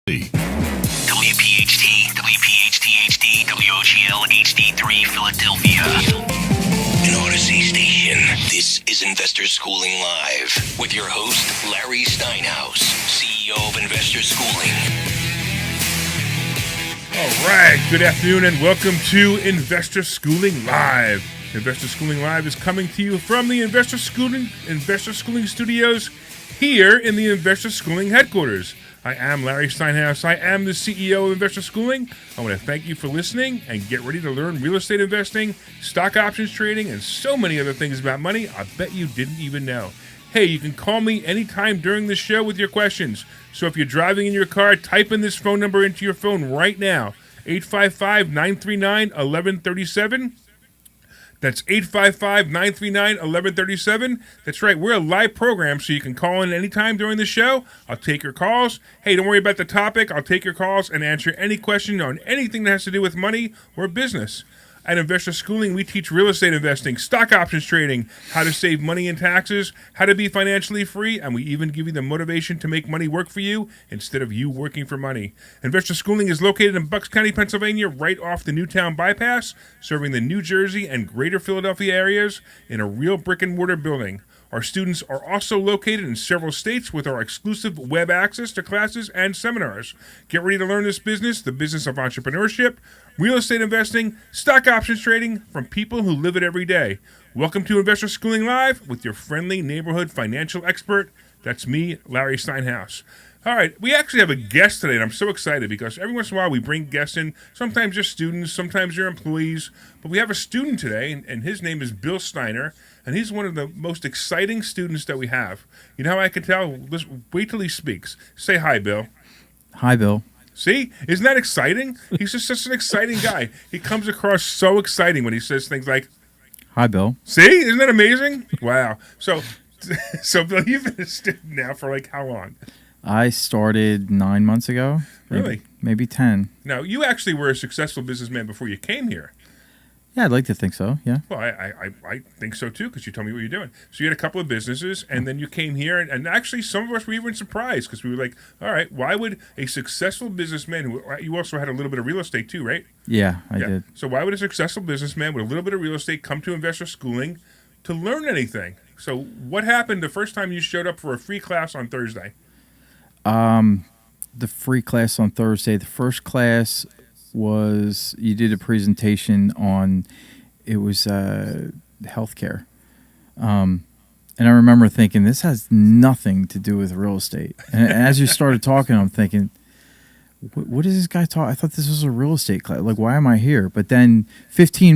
WPHT, WPHT-HD, WOGL HD3 Philadelphia. An Odyssey station. This is Investor Schooling Live with your host, Larry Steinhouse, CEO of Investor Schooling. All right, good afternoon and welcome to Investor Schooling Live. Investor Schooling Live is coming to you from the Investor Schooling Studios here in the Investor Schooling headquarters. I am Larry Steinhouse. I am the CEO of Investor Schooling. I want to thank you for listening and get ready to learn real estate investing, stock options trading, and so many other things about money I bet you didn't even know. Hey, you can call me anytime during the show with your questions. So if you're driving in your car, type in this phone number into your phone right now, 855-939-1137. That's 855-939-1137. That's right. We're a live program, so you can call in anytime during the show. I'll take your calls. Hey, don't worry about the topic. I'll take your calls and answer any question on anything that has to do with money or business. At Investor Schooling, we teach real estate investing, stock options trading, how to save money in taxes, how to be financially free, and we even give you the motivation to make money work for you instead of you working for money. Investor Schooling is located in Bucks County, Pennsylvania, right off the Newtown Bypass, serving the New Jersey and greater Philadelphia areas in a real brick-and-mortar building. Our students are also located in several states with our exclusive web access to classes and seminars. Get ready to learn this business, the business of entrepreneurship, real estate investing, stock options trading from people who live it every day. Welcome to Investor Schooling Live with your friendly neighborhood financial expert. That's me, Larry Steinhouse. All right, we actually have a guest today, and I'm so excited because every once in a while we bring guests in, sometimes just students, sometimes your employees, but we have a student today, and his name is Bill Steiner, and he's one of the most exciting students that we have. You know how I can tell? Wait till he speaks. Say hi, Bill. Hi, Bill. See? Isn't that exciting? He's just such an exciting guy. He comes across so exciting when he says things like, Hi, Bill. See? Isn't that amazing? Wow. So Bill, you've been a student now for like how long? I started 9 months ago. Really? Maybe 10. Now, you actually were a successful businessman before you came here. Yeah, I'd like to think so, yeah. Well, I think so, too, because you told me what you're doing. So you had a couple of businesses, and then you came here, and actually some of us were even surprised, because we were like, all right, why would a successful businessman, you also had a little bit of real estate, too, right? Yeah, I did. So why would a successful businessman with a little bit of real estate come to Investor Schooling to learn anything? So what happened the first time you showed up for a free class on Thursday? The free class on Thursday, the first class was, you did a presentation on, it was healthcare. And I remember thinking, this has nothing to do with real estate. And as you started talking, I'm thinking, what is this guy talking? I thought this was a real estate class. Like, why am I here? But then 15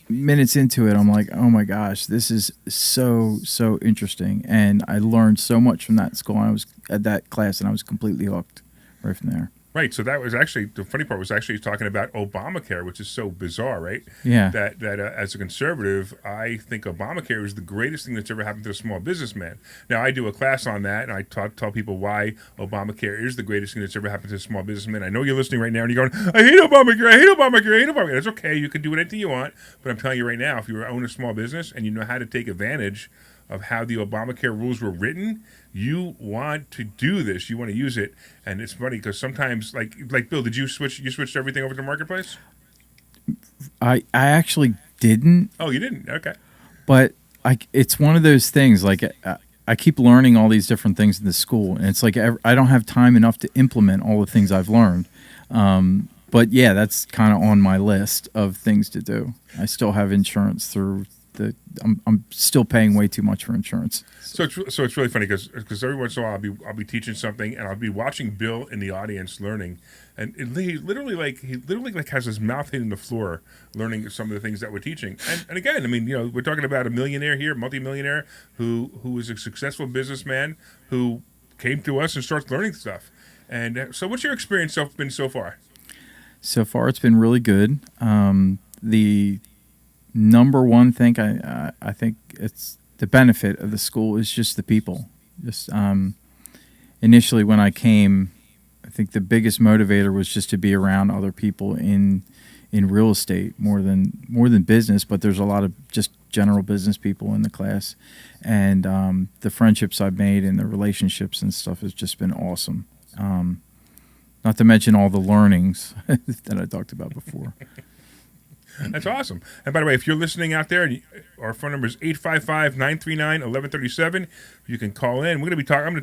minutes into it, I'm like, oh my gosh, this is so interesting. And I learned so much from that school. I was at that class, and I was completely hooked right from there. Right, so that was actually, the funny part was actually talking about Obamacare, which is so bizarre, right? Yeah. That as a conservative, I think Obamacare is the greatest thing that's ever happened to a small businessman. Now, I do a class on that, and I tell people why Obamacare is the greatest thing that's ever happened to a small businessman. I know you're listening right now, and you're going, I hate Obamacare, I hate Obamacare, I hate Obamacare. That's okay, you can do anything you want, but I'm telling you right now, if you own a small business and you know how to take advantage of how the Obamacare rules were written, you want to do this. You want to use it, and it's funny because sometimes, like Bill, did you switched everything over to Marketplace? I actually didn't. Oh, you didn't? Okay. But it's one of those things. Like, I keep learning all these different things in the school, and it's like I don't have time enough to implement all the things I've learned. But yeah, that's kind of on my list of things to do. I still have insurance through. I'm still paying way too much for insurance. So it's really funny because every once in a while I'll be teaching something and I'll be watching Bill in the audience learning, and he literally has his mouth hitting the floor learning some of the things that we're teaching. And again, I mean, you know, we're talking about a millionaire here, multimillionaire who is a successful businessman who came to us and starts learning stuff. And so, what's your experience been so far? So far, it's been really good. The number one thing I think it's the benefit of the school is just the people. Just initially when I came, I think the biggest motivator was just to be around other people in real estate more than business, but there's a lot of just general business people in the class, and the friendships I've made and the relationships and stuff has just been awesome. Not to mention all the learnings that I talked about before. That's awesome. And by the way, if you're listening out there, our phone number is 855-939-1137. You can call in. I'm going to be talking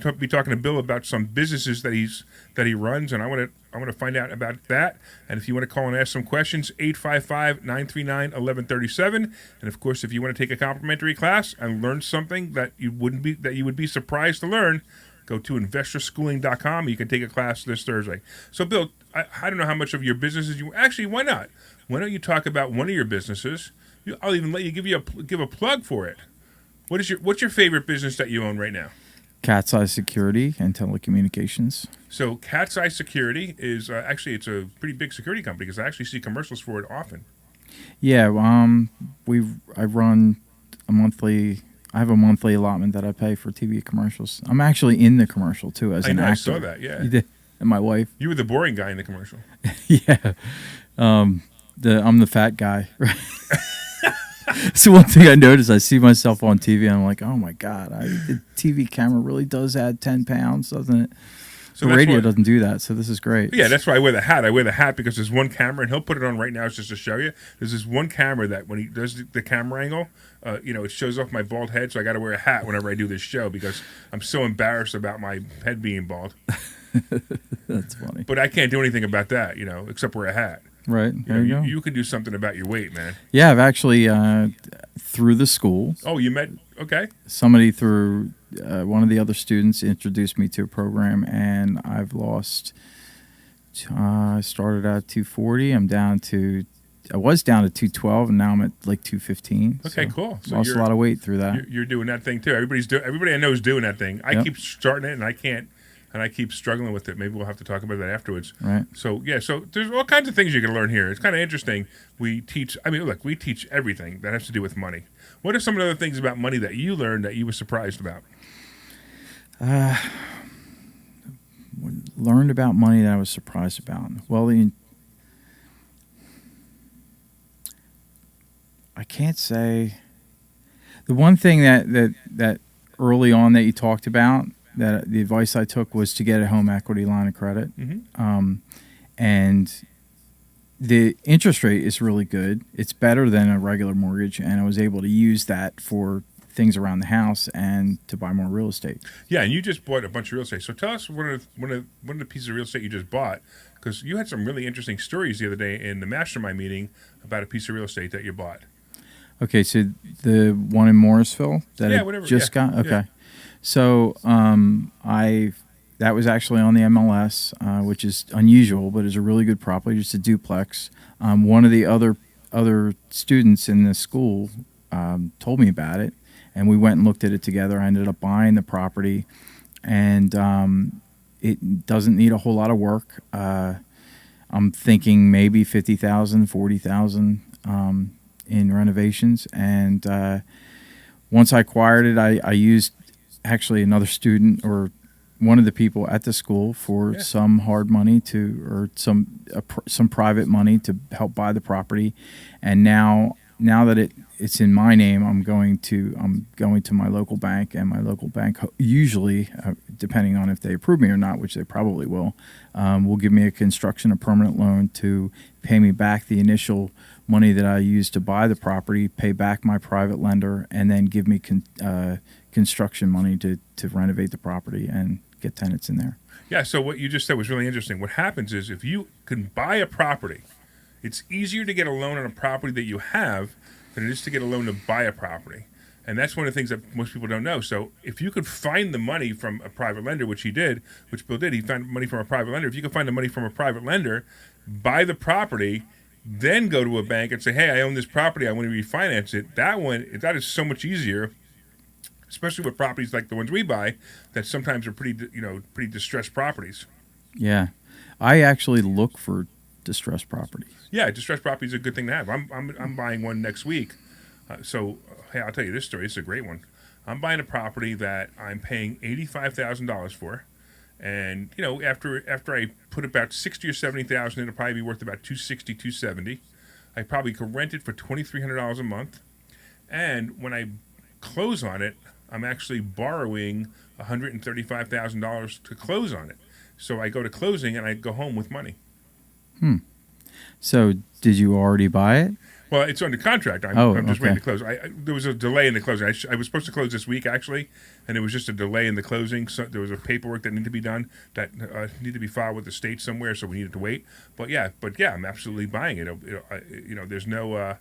to Bill about some businesses that he runs, and I want to find out about that. And if you want to call and ask some questions, 855-939-1137. And of course, if you want to take a complimentary class and learn something that you would be surprised to learn, go to investorschooling.com. You can take a class this Thursday. So, Bill, I don't know how much of your businesses you actually. Why not? Why don't you talk about one of your businesses? I'll even let you give a plug for it. What's your favorite business that you own right now? Cat's Eye Security and Telecommunications. So Cat's Eye Security is actually it's a pretty big security company because I actually see commercials for it often. Yeah, I run a monthly. I have a monthly allotment that I pay for TV commercials. I'm actually in the commercial too as an actor. I saw that. Yeah, you did. And my wife. You were the boring guy in the commercial. Yeah. I'm the fat guy. So one thing I noticed, I see myself on TV, and I'm like, oh my God, the TV camera really does add 10 pounds, doesn't it? So the radio doesn't do that, so this is great. Yeah, that's why I wear the hat. I wear the hat because there's one camera, and he'll put it on right now just to show you. There's this one camera that when he does the camera angle, it shows off my bald head, so I got to wear a hat whenever I do this show because I'm so embarrassed about my head being bald. That's funny. But I can't do anything about that, except wear a hat. Right. There you go. You can do something about your weight, man. Yeah, I've actually, through the school. Oh, you met? Okay. Somebody through one of the other students introduced me to a program, and I've lost. I started out 240. I was down to 212, and now I'm at like 215. Okay, cool. So lost a lot of weight through that. You're doing that thing too. Everybody I know is doing that thing. I keep starting it, and I can't. And I keep struggling with it. Maybe we'll have to talk about that afterwards. Right. So there's all kinds of things you can learn here. It's kind of interesting. We teach everything that has to do with money. What are some of the other things about money that you learned that you were surprised about? Learned about money that I was surprised about. Well, I can't say. The one thing that early on that you talked about, that the advice I took was to get a home equity line of credit. Mm-hmm. And the interest rate is really good. It's better than a regular mortgage, and I was able to use that for things around the house and to buy more real estate. Yeah, and you just bought a bunch of real estate. So tell us one of the pieces of real estate you just bought, because you had some really interesting stories the other day in the mastermind meeting about a piece of real estate that you bought. Okay, so the one in Morrisville that I just got? Okay. Yeah. So that was actually on the MLS, which is unusual, but it's a really good property. It's a duplex. One of the other students in the school told me about it, and we went and looked at it together. I ended up buying the property, and it doesn't need a whole lot of work. I'm thinking maybe $50,000, $40,000 in renovations. And once I acquired it, I used actually another student or one of the people at the school for some hard money or some private money to help buy the property. And now that it's in my name, I'm going to my local bank, and my local bank usually, depending on if they approve me or not, which they probably will give me a permanent loan to pay me back the initial money that I used to buy the property, pay back my private lender, and then give me construction money to renovate the property and get tenants in there. Yeah, so what you just said was really interesting. What happens is if you can buy a property, it's easier to get a loan on a property that you have than it is to get a loan to buy a property. And that's one of the things that most people don't know. So if you could find the money from a private lender, which Bill did, he found money from a private lender. If you can find the money from a private lender, buy the property, then go to a bank and say, hey, I own this property, I want to refinance it. That is so much easier, especially with properties like the ones we buy that sometimes are pretty distressed properties. Yeah. I actually look for distressed properties. Yeah, distressed property is a good thing to have. I'm buying one next week. Hey, I'll tell you this story. It's a great one. I'm buying a property that I'm paying $85,000 for. And, after I put about $60,000 or $70,000, it'll probably be worth about $260,000, $270,000. I probably could rent it for $2,300 a month. And when I close on it, I'm actually borrowing $135,000 to close on it. So I go to closing and I go home with money. So did you already buy it? Well, it's under contract. I'm just waiting to close. There was a delay in the closing. I was supposed to close this week, actually, and it was just a delay in the closing. So there was a paperwork that needed to be done that needed to be filed with the state somewhere, so we needed to wait. But yeah, I'm absolutely buying it. There's no.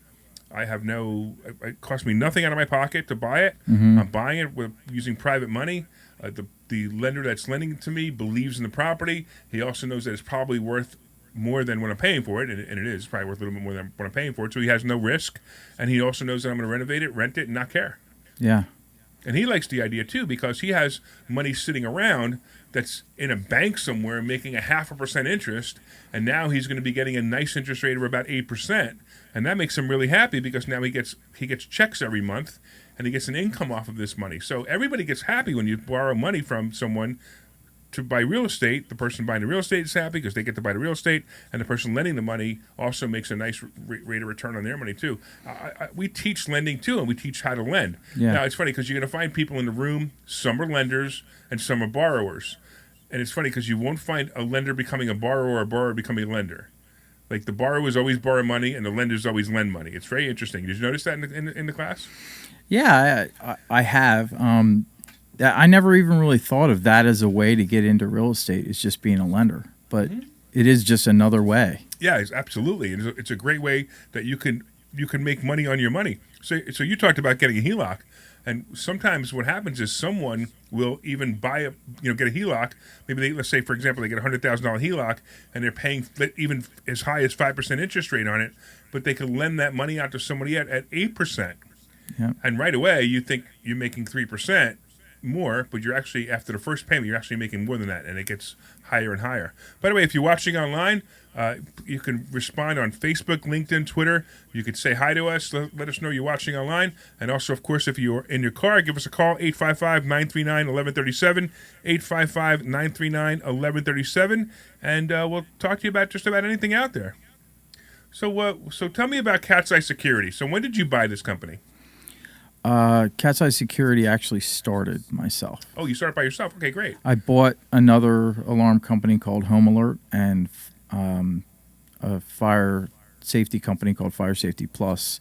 I have no. It cost me nothing out of my pocket to buy it. I'm buying it using private money. The lender that's lending to me believes in the property. He also knows that it's probably worth more than what I'm paying for it, and it is probably worth a little bit more than what I'm paying for it. So he has no risk, and he also knows that I'm going to renovate it, rent it, and not care. Yeah. And he likes the idea too because he has money sitting around that's in a bank somewhere making a 0.5% interest, and now he's going to be getting a nice interest rate of about 8%, and that makes him really happy because now he gets checks every month, and he gets an income off of this money. So everybody gets happy when you borrow money from someone to buy real estate. The person buying the real estate is happy because they get to buy the real estate, and the person lending the money also makes a nice rate of return on their money too. We teach lending too, and we teach how to lend. Yeah. Now it's funny because you're going to find people in the room. Some are lenders and some are borrowers, and it's funny because you won't find a lender becoming a borrower or a borrower becoming a lender. Like the borrowers always borrow money and the lenders always lend money. It's very interesting. Did you notice that in the class? Yeah, I have. I never even really thought of that as a way to get into real estate. It's just being a lender, but it is just another way. Yeah, it's absolutely. It's a great way that you can make money on your money. So you talked about getting a HELOC, and sometimes what happens is someone will even get a HELOC. Maybe let's say, for example, they get a $100,000 HELOC, and they're paying even as high as 5% interest rate on it, but they can lend that money out to somebody at 8%. Yeah. And right away, you think you're making 3% more, but you're actually, after the first payment, you're actually making more than that, and it gets higher and higher. By the way, if you're watching online, you can respond on Facebook, LinkedIn, Twitter. You could say hi to us, let us know you're watching online. And also, of course, if you're in your car, give us a call, 855-939-1137, 855-939-1137, and we'll talk to you about just about anything out there. So tell me about Cat's Eye Security. So when did you buy this company? Cat's Eye Security actually started myself. Oh, you started by yourself. Okay, great. I bought another alarm company called Home Alert and a fire safety company called Fire Safety Plus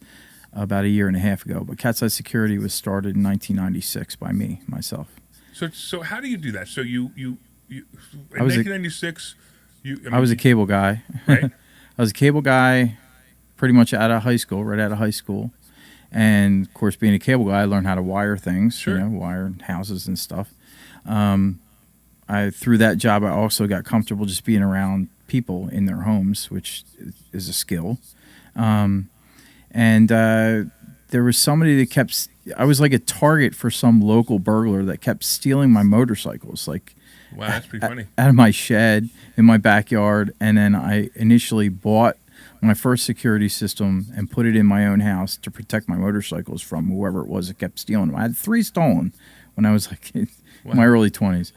about 1.5 years ago. But Cat's Eye Security was started in 1996 by myself. So how do you do that? So you in I was 1996, I was a cable guy. Right? I was a cable guy pretty much right out of high school. And, of course, being a cable guy, I learned how to wire things, Sure. Wire houses and stuff. Through that job, I also got comfortable just being around people in their homes, which is a skill. And there was somebody that I was like a target for some local burglar that kept stealing my motorcycles, like Wow, that's pretty funny. out of my shed in my backyard. And then I initially bought my first security system and put it in my own house to protect my motorcycles from whoever it was that kept stealing them. I had 3 stolen when I was like in my early 20s.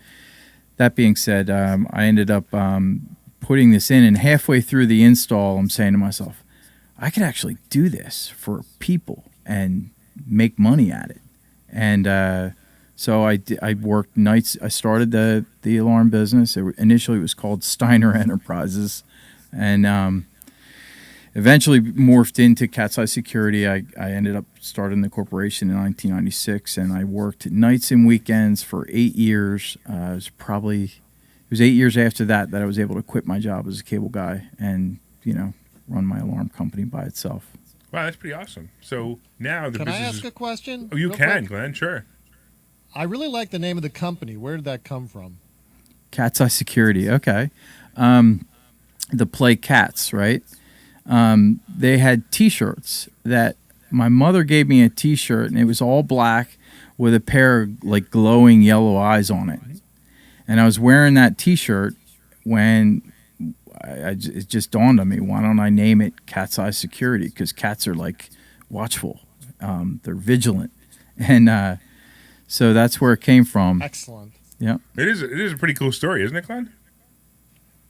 That being said, I ended up putting this in, and halfway through the install, I'm saying to myself, I could actually do this for people and make money at it. And so I worked nights. I started the alarm business. Initially, it was called Steiner Enterprises, and eventually morphed into Cat's Eye Security. I ended up starting the corporation in 1996, and I worked nights and weekends for 8 years. It was 8 years after that I was able to quit my job as a cable guy and run my alarm company by itself. Wow, that's pretty awesome. So now the Can business I ask a question? Oh, you real can, quick? Glenn, sure. I really like the name of the company. Where did that come from? Cat's Eye Security, okay. The play Cats, right? They had T-shirts that my mother gave me a T-shirt, and it was all black with a pair of like glowing yellow eyes on it. And I was wearing that T-shirt when it just dawned on me, why don't I name it Cat's Eye Security? Because cats are like watchful, they're vigilant, and so that's where it came from. Excellent. Yeah, It is a pretty cool story, isn't it, Glenn?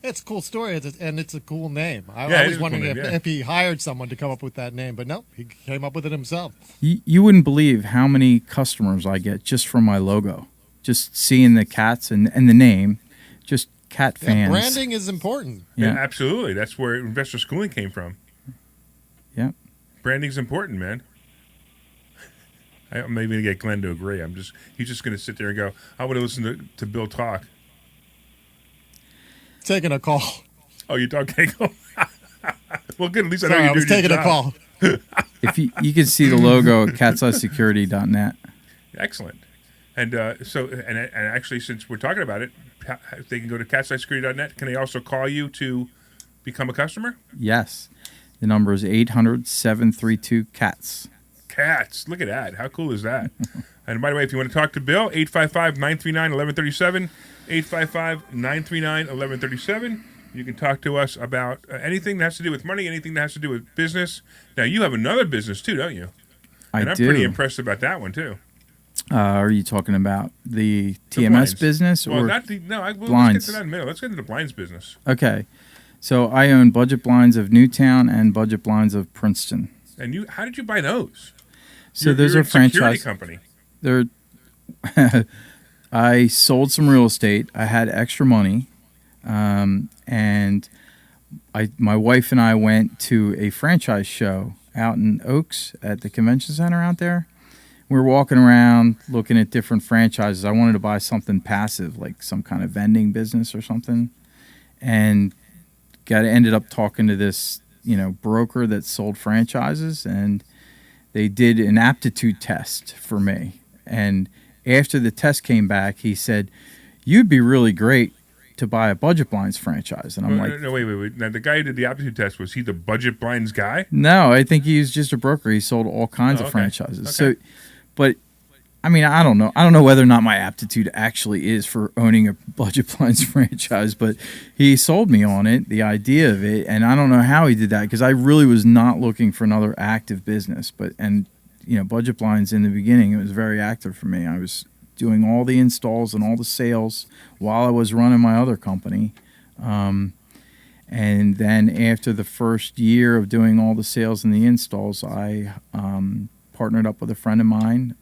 It's a cool story, and it's a cool name. Yeah, I it was is a wondering cool name, yeah. if he hired someone to come up with that name, but no, he came up with it himself. you wouldn't believe how many customers I get just from my logo, just seeing the cats and the name, just cat fans. Branding is important. Yeah, Yeah. absolutely. That's where investor schooling came from. Yep. Branding's important, man. I'm maybe going to get Glenn to agree. He's just going to sit there and go, I want to listen to Bill talk. Taking a call. Oh, you talk Kegel? Well, good. At least I know Sorry, you're I was doing your taking a job. call. If you can see the logo at catsidesecurity.net. Excellent. And and actually, since we're talking about it, they can go to catsidesecurity.net. Can they also call you to become a customer? Yes. The number is 800-732-CATS. Cats. Look at that. How cool is that? And by the way, if you want to talk to Bill, 855-939-1137, 855-939-1137. You can talk to us about anything that has to do with money, anything that has to do with business. Now, you have another business too, don't you? And I'm do. pretty impressed about that one too. Are you talking about the The TMS blinds. business Well, or not the, no, let's blinds? get to that in a minute. Let's get into the blinds business. Okay. So I own Budget Blinds of Newtown and Budget Blinds of Princeton. And how did you buy those? So You're those are a security franchise. company. They're I sold some real estate. I had extra money, and my wife and I went to a franchise show out in Oaks at the convention center out there. We were walking around looking at different franchises. I wanted to buy something passive, like some kind of vending business or something, and ended up talking to this broker that sold franchises, and they did an aptitude test for me. And after the test came back, he said, "You'd be really great to buy a Budget Blinds franchise." And I'm like, No, wait. Now, the guy who did the aptitude test, was he the budget blinds guy? "No, I think he's just a broker. He sold all kinds of okay. franchises." Okay. So, but I mean, I don't know. I don't know whether or not my aptitude actually is for owning a Budget Blinds franchise, but he sold me on it, the idea of it, and I don't know how he did that because I really was not looking for another active business. Budget Blinds in the beginning, it was very active for me. I was doing all the installs and all the sales while I was running my other company. And then after the first year of doing all the sales and the installs, I partnered up with a friend of mine,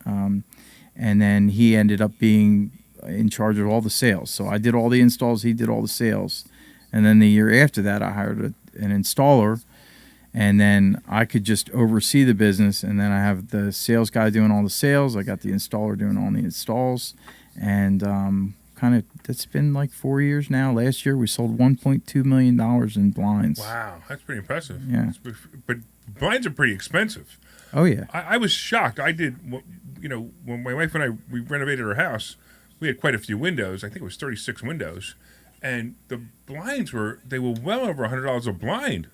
and then he ended up being in charge of all the sales. So I did all the installs, he did all the sales. And then the year after that, I hired an installer, and then I could just oversee the business. And then I have the sales guy doing all the sales. I got the installer doing all the installs. And that's been like 4 years now. Last year, we sold $1.2 million in blinds. Wow, that's pretty impressive. Yeah. But blinds are pretty expensive. Oh, yeah. I was shocked. I did, when my wife and we renovated our house, we had quite a few windows. I think it was 36 windows. And the blinds were well over $100 a blind.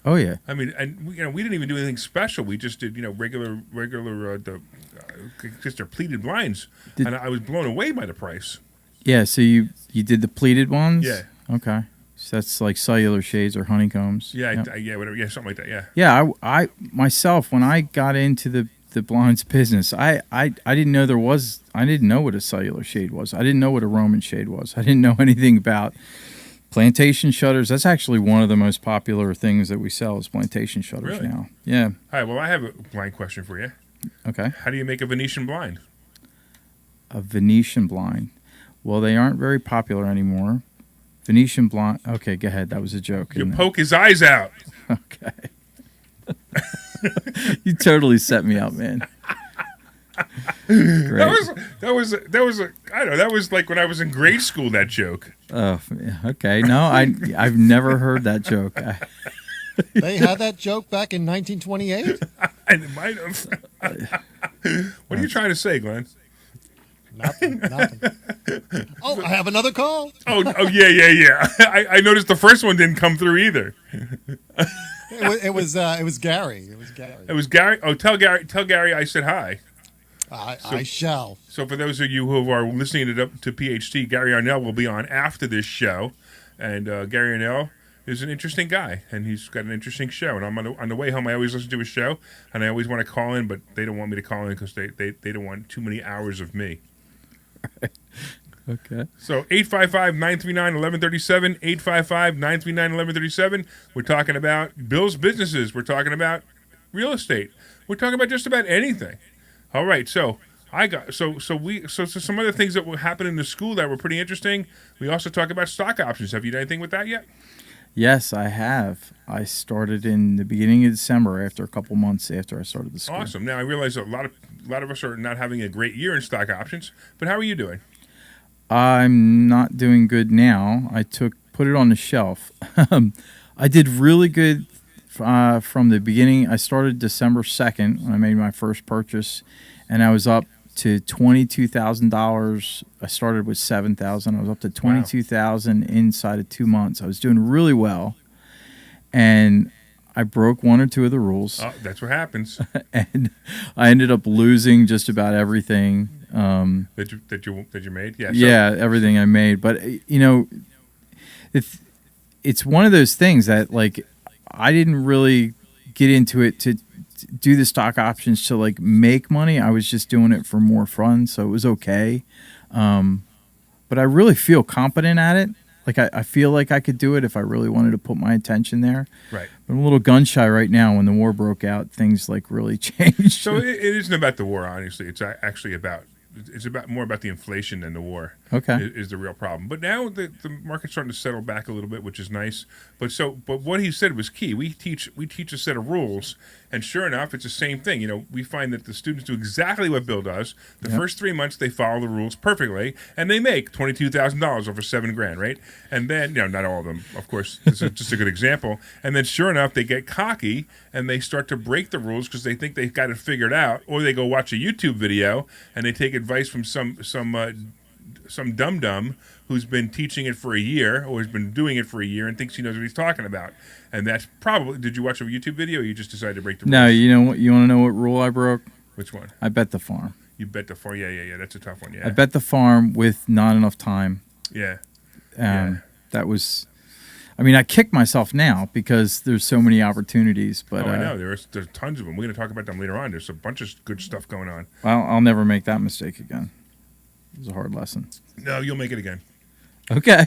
Oh, yeah. I mean, and we didn't even do anything special. We just did, regular, just our pleated blinds. And I was blown away by the price. Yeah, so you did the pleated ones? Yeah. Okay. So that's like cellular shades or honeycombs. Yeah, Yep. whatever. Yeah, something like that. Yeah. Yeah, I myself, when I got into the blinds business, I didn't know I didn't know what a cellular shade was. I didn't know what a Roman shade was. I didn't know anything about plantation shutters. That's actually one of the most popular things that we sell is plantation shutters Really? now. Yeah. All right, well, I have a blind question for you. Okay. How do you make a Venetian blind? A Venetian blind. Well, they aren't very popular anymore. Venetian blind. Okay, go ahead. That was a joke. You isn't it? poke his eyes out. Okay. You totally set me up, man. Great. That was like when I was in grade school, that joke. Oh, okay. No, I've never heard that joke. They had that joke back in 1928? And it might have. What are you trying to say, Glenn? Nothing. Oh, I have another call. Oh, yeah. I noticed the first one didn't come through either. It was Gary. It was Gary. Oh, tell Gary I said hi. I shall. So for those of you who are listening to PHT, Gary Arnell will be on after this show, and Gary Arnell is an interesting guy, and he's got an interesting show. And I'm on the way home. I always listen to his show, and I always want to call in, but they don't want me to call in because they don't want too many hours of me. Okay. So 855-939-1137, 855-939-1137. We're talking about Bill's businesses. We're talking about real estate. We're talking about just about anything. All right, so I got so some other things that will happen in the school that were pretty interesting. We also talk about stock options. Have you done anything with that yet? Yes, I have. I started in the beginning of December after a couple months after I started the school. Awesome. Now I realize a lot of us are not having a great year in stock options, but how are you doing? I'm not doing good now. I put it on the shelf. I did really good from the beginning. I started December 2nd when I made my first purchase, and I was up to $22,000. I started with $7,000. I was up to $22,000 inside of 2 months. I was doing really well, and I broke one or two of the rules. Oh, that's what happens. And I ended up losing just about everything. That you made? Yeah. Yeah, everything I made. But it's one of those things that like I didn't really get into it to do the stock options to like make money. I was just doing it for more fun, so it was okay. But I really feel competent at it. Like I feel like I could do it if I really wanted to put my attention there. Right. But I'm a little gun shy right now. When the war broke out, things like really changed. So it isn't about the war, honestly. It's actually about more about the inflation than the war. Okay. Is the real problem. But now the market's starting to settle back a little bit, which is nice. But what he said was key. We teach a set of rules, and sure enough, it's the same thing. We find that the students do exactly what Bill does. The first 3 months they follow the rules perfectly, and they make $22,000 over $7,000, right? And then not all of them, of course. This is just a good example. And then sure enough, they get cocky and they start to break the rules because they think they've got it figured out, or they go watch a YouTube video and they take advice from some dum-dum who's been teaching it for a year or has been doing it for a year and thinks he knows what he's talking about. And that's probably... Did you watch a YouTube video or you just decided to break the rules? No, you know what? You want to know what rule I broke? Which one? I bet the farm. You bet the farm. Yeah. That's a tough one, yeah. I bet the farm with not enough time. Yeah. That was... I mean, I kick myself now because there's so many opportunities. But I know. There's tons of them. We're going to talk about them later on. There's a bunch of good stuff going on. I'll never make that mistake again. It was a hard lesson. No, you'll make it again. Okay.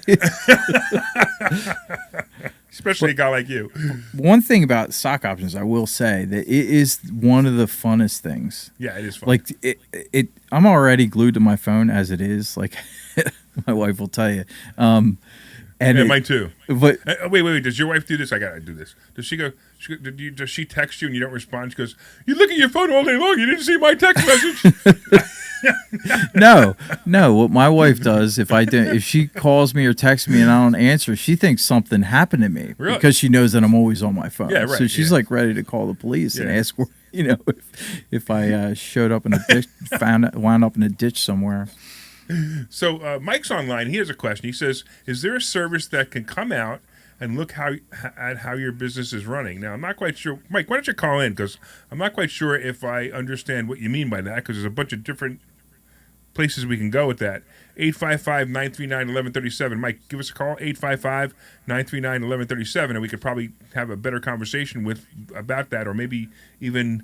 Especially a guy like you. One thing about stock options, I will say that it is one of the funnest things. Yeah, it is fun. Like I'm already glued to my phone as it is. Like my wife will tell you. Mine too. But wait. Does your wife do this? I gotta do this. Does she go? Does she text you and you don't respond? She goes, "You look at your phone all day long. You didn't see my text message." No. What my wife does, if she calls me or texts me and I don't answer, she thinks something happened to me. Really? Because she knows that I'm always on my phone. Yeah, right. So she's like ready to call the police and ask where, if I showed up in a ditch, wound up in a ditch somewhere. So Mike's online. He has a question. He says, "Is there a service that can come out and look at how your business is running?" Now, I'm not quite sure. Mike, why don't you call in? Because I'm not quite sure if I understand what you mean by that, because there's a bunch of different places we can go with that. 855-939-1137. Mike, give us a call, 855-939-1137, and we could probably have a better conversation about that, or maybe even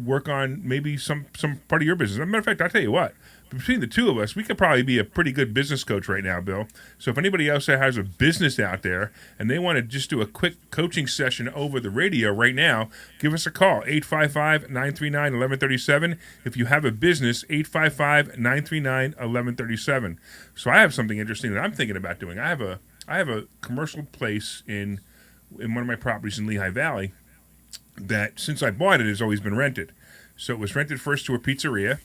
work on maybe some part of your business. As a matter of fact, I'll tell you what. Between the two of us, we could probably be a pretty good business coach right now, Bill. So if anybody else has a business out there and they want to just do a quick coaching session over the radio right now, give us a call, 855-939-1137. If you have a business, 855-939-1137. So I have something interesting that I'm thinking about doing. I have a commercial place in one of my properties in Lehigh Valley that since I bought it has always been rented. So it was rented first to a pizzeria.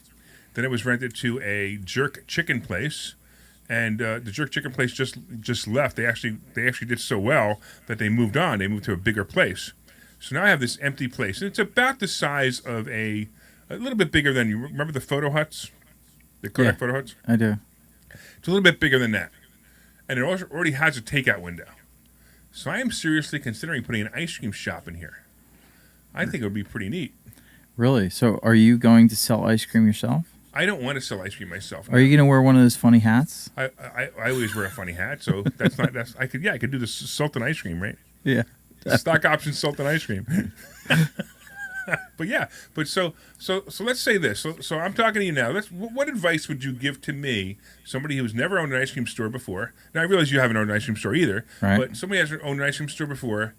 Then it was rented to a jerk chicken place, and the jerk chicken place just left. They actually did so well that they moved on. They moved to a bigger place. So now I have this empty place, and it's about the size of a little bit bigger than, you remember the photo huts, the Kodak photo huts? I do. It's a little bit bigger than that, and it also already has a takeout window. So I am seriously considering putting an ice cream shop in here. I think it would be pretty neat. Really? So are you going to sell ice cream yourself? I don't want to sell ice cream myself. Are you going to wear one of those funny hats? I always wear a funny hat, so I could do the salt and ice cream, right? Yeah. Stock option salt and ice cream. but so let's say this. So I'm talking to you now. What advice would you give to me, somebody who's never owned an ice cream store before? Now I realize you haven't owned an ice cream store either, right. But somebody hasn't owned an ice cream store before,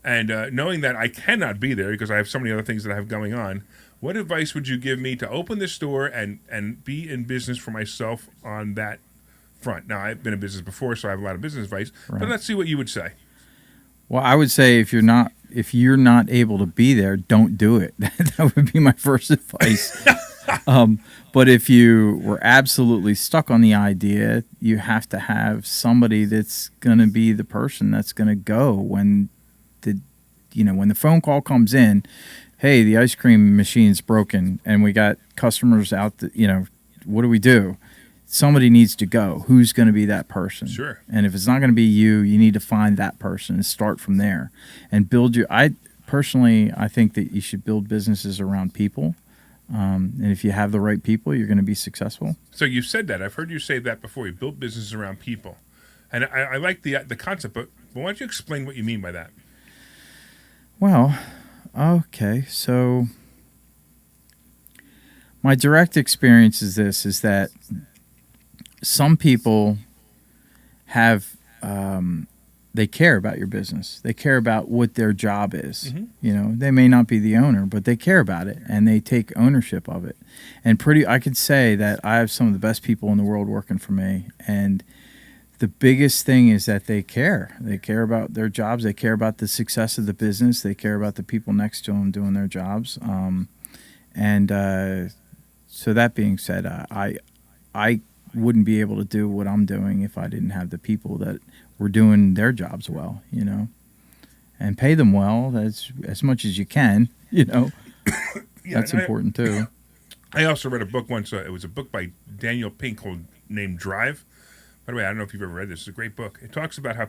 and knowing that I cannot be there because I have so many other things that I have going on. What advice would you give me to open this store and be in business for myself on that front? Now, I've been in business before, so I have a lot of business advice. Right. But let's see what you would say. Well, I would say if you're not able to be there, don't do it. That would be my first advice. But if you were absolutely stuck on the idea, you have to have somebody that's going to be the person that's going to go when the phone call comes in. Hey, the ice cream machine's broken, and we got customers out. What do we do? Somebody needs to go. Who's going to be that person? Sure. And if it's not going to be you, you need to find that person and start from there and build your. I think that you should build businesses around people. And if you have the right people, you're going to be successful. So you said that. I've heard you say that before. You build businesses around people. And I like the concept, but why don't you explain what you mean by that? Well, okay. So my direct experience is that some people have they care about your business. They care about what their job is. Mm-hmm. They may not be the owner, but they care about it and they take ownership of it. And I could say that I have some of the best people in the world working for me. And the biggest thing is that they care. They care about their jobs. They care about the success of the business. They care about the people next to them doing their jobs. So that being said, I wouldn't be able to do what I'm doing if I didn't have the people that were doing their jobs well, and pay them well as much as you can, Yeah, That's important too. I also read a book once. It was a book by Daniel Pink named Drive. By the way, I don't know if you've ever read this. It's a great book. It talks about how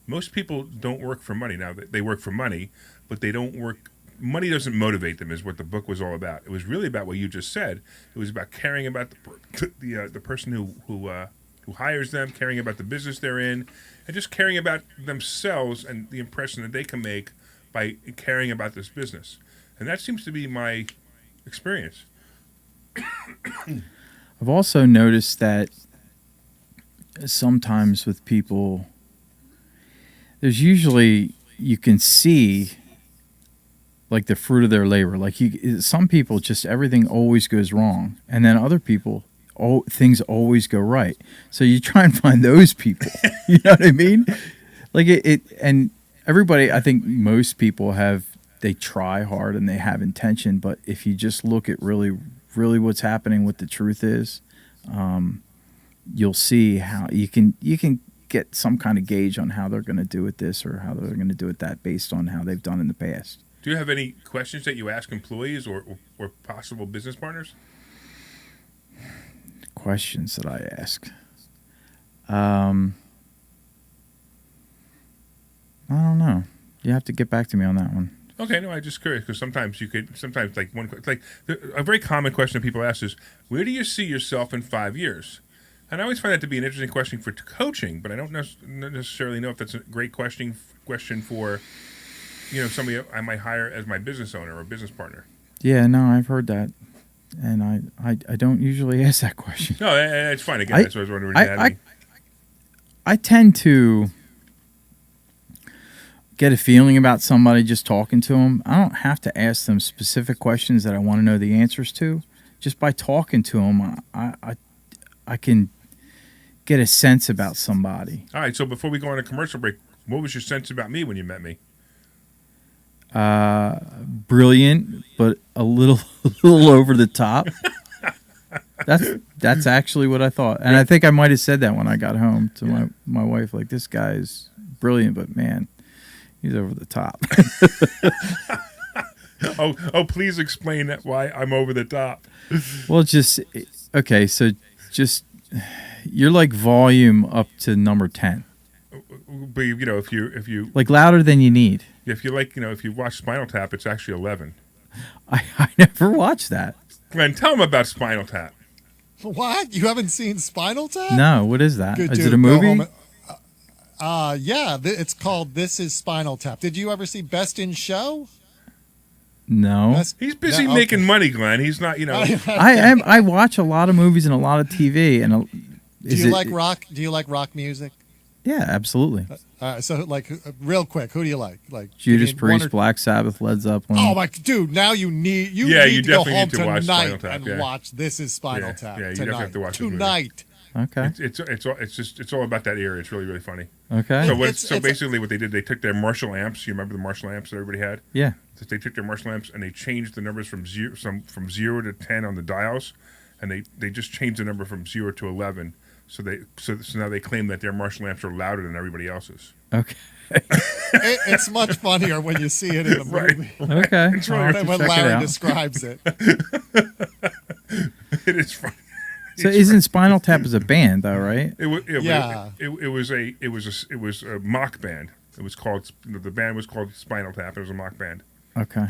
most people don't work for money. Now, they work for money, but they don't work. Money doesn't motivate them, is what the book was all about. It was really about what you just said. It was about caring about the person who hires them, caring about the business they're in, and just caring about themselves and the impression that they can make by caring about this business. And that seems to be my experience. I've also noticed that sometimes with people, there's usually, you can see like the fruit of their labor. Like some people, just everything always goes wrong, and then other people, things always go right. So you try and find those people. You know what I mean? Like and everybody, I think most people they try hard and they have intention, but if you just look at really, really what's happening, what the truth is, you'll see how you can get some kind of gauge on how they're going to do it this or how they're going to do it that based on how they've done in the past. Do you have any questions that you ask employees or possible business partners? Questions that I ask. I don't know. You have to get back to me on that one. Okay, no, I'm just curious because sometimes a very common question that people ask is, where do you see yourself in 5 years? And I always find that to be an interesting question for coaching, but I don't necessarily know if that's a great question for somebody I might hire as my business owner or business partner. Yeah, no, I've heard that. And I don't usually ask that question. No, it's fine. Again, that's what I was wondering. I tend to get a feeling about somebody just talking to them. I don't have to ask them specific questions that I want to know the answers to. Just by talking to them, I can get a sense about somebody. All right, so before we go on a commercial break, what was your sense about me when you met me? Brilliant, but a little over the top. That's actually what I thought, and I think I might have said that when I got home to my wife. Like, this guy is brilliant, but man, he's over the top. Oh, please explain that why I'm over the top. Well, okay. So you're like volume up to number 10. But if you like louder than you need. If you if you watch Spinal Tap, it's actually 11. I never watched that. Glenn, tell them about Spinal Tap. What? You haven't seen Spinal Tap? No. What is that? Good is dude, it a movie? Yeah. It's called This Is Spinal Tap. Did you ever see Best in Show? No. He's busy making money, Glenn. He's not. I watch a lot of movies and a lot of TV. And do you like rock? Do you like rock music? Yeah, absolutely. So, like, real quick, who do you like? Like Judas give me one Priest, or- Black Sabbath, Led Zeppelin. Oh my dude! Now you need you to go definitely home need to watch tonight Spinal Tap, and yeah. watch This Is Spinal Yeah, Tap yeah, you tonight. definitely have to watch this movie. Tonight. Okay. It's all about that era. It's really, really funny. Okay. So It's- basically what they did, they took their Marshall amps. You remember the Marshall amps that everybody had? Yeah. So they took their Marshall amps and they changed the numbers from 0 to 10 on the dials, and they just changed the number from 0 to 11. So now they claim that their Marshall amps are louder than everybody else's. Okay. It's much funnier when you see it in the movie. Okay. It's really- I'll have to When check it Larry out. describes it. It is funny. So isn't Spinal Tap as a band though, right? Yeah. It was a mock band. It was called the band was called Spinal Tap. It was a mock band. Okay.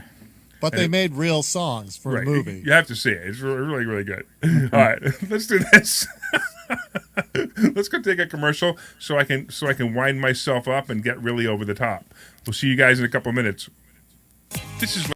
But they made real songs for a movie. You have to see it. It's really, really good. All right, let's do this. Let's go take a commercial so I can wind myself up and get really over the top. We'll see you guys in a couple minutes. This is.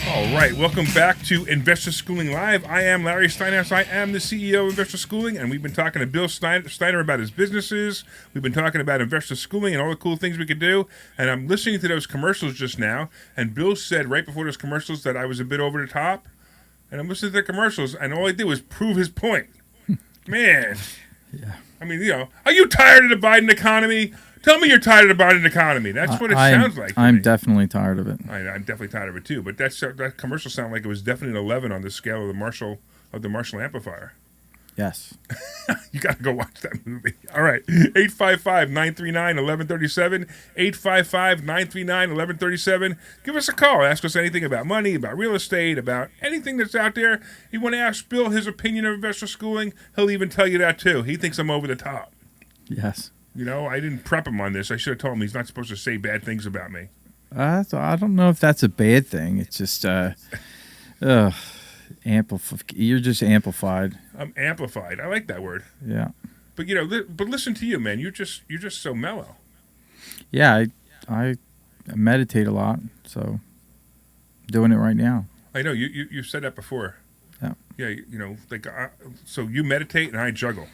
All right, welcome back to Investor Schooling Live. I am Larry Steinhouse. I am the CEO of Investor Schooling, and we've been talking to Bill Steiner about his businesses. We've been talking about investor schooling and all the cool things we could do. And I'm listening to those commercials just now, and Bill said right before those commercials that I was a bit over the top. And I'm listening to the commercials, and all I did was prove his point. Man. Yeah. I mean, are you tired of the Biden economy? Tell me you're tired of the Biden economy. That's what it sounds like. I'm definitely tired of it. I'm definitely tired of it too. But that commercial sounded like it was definitely an 11 on the scale of the Marshall amplifier. Yes. You got to go watch that movie. All right. 855-939-1137. 855-939-1137. Give us a call. Ask us anything about money, about real estate, about anything that's out there. You want to ask Bill his opinion of investor schooling, he'll even tell you that too. He thinks I'm over the top. Yes. I didn't prep him on this. I should have told him he's not supposed to say bad things about me. So I don't know if that's a bad thing. It's just you're just amplified. I'm amplified. I like that word. Yeah. But but listen to you, man. You're just so mellow. Yeah, I meditate a lot, so I'm doing it right now. I know you've said that before. Yeah. Yeah, so you meditate and I juggle.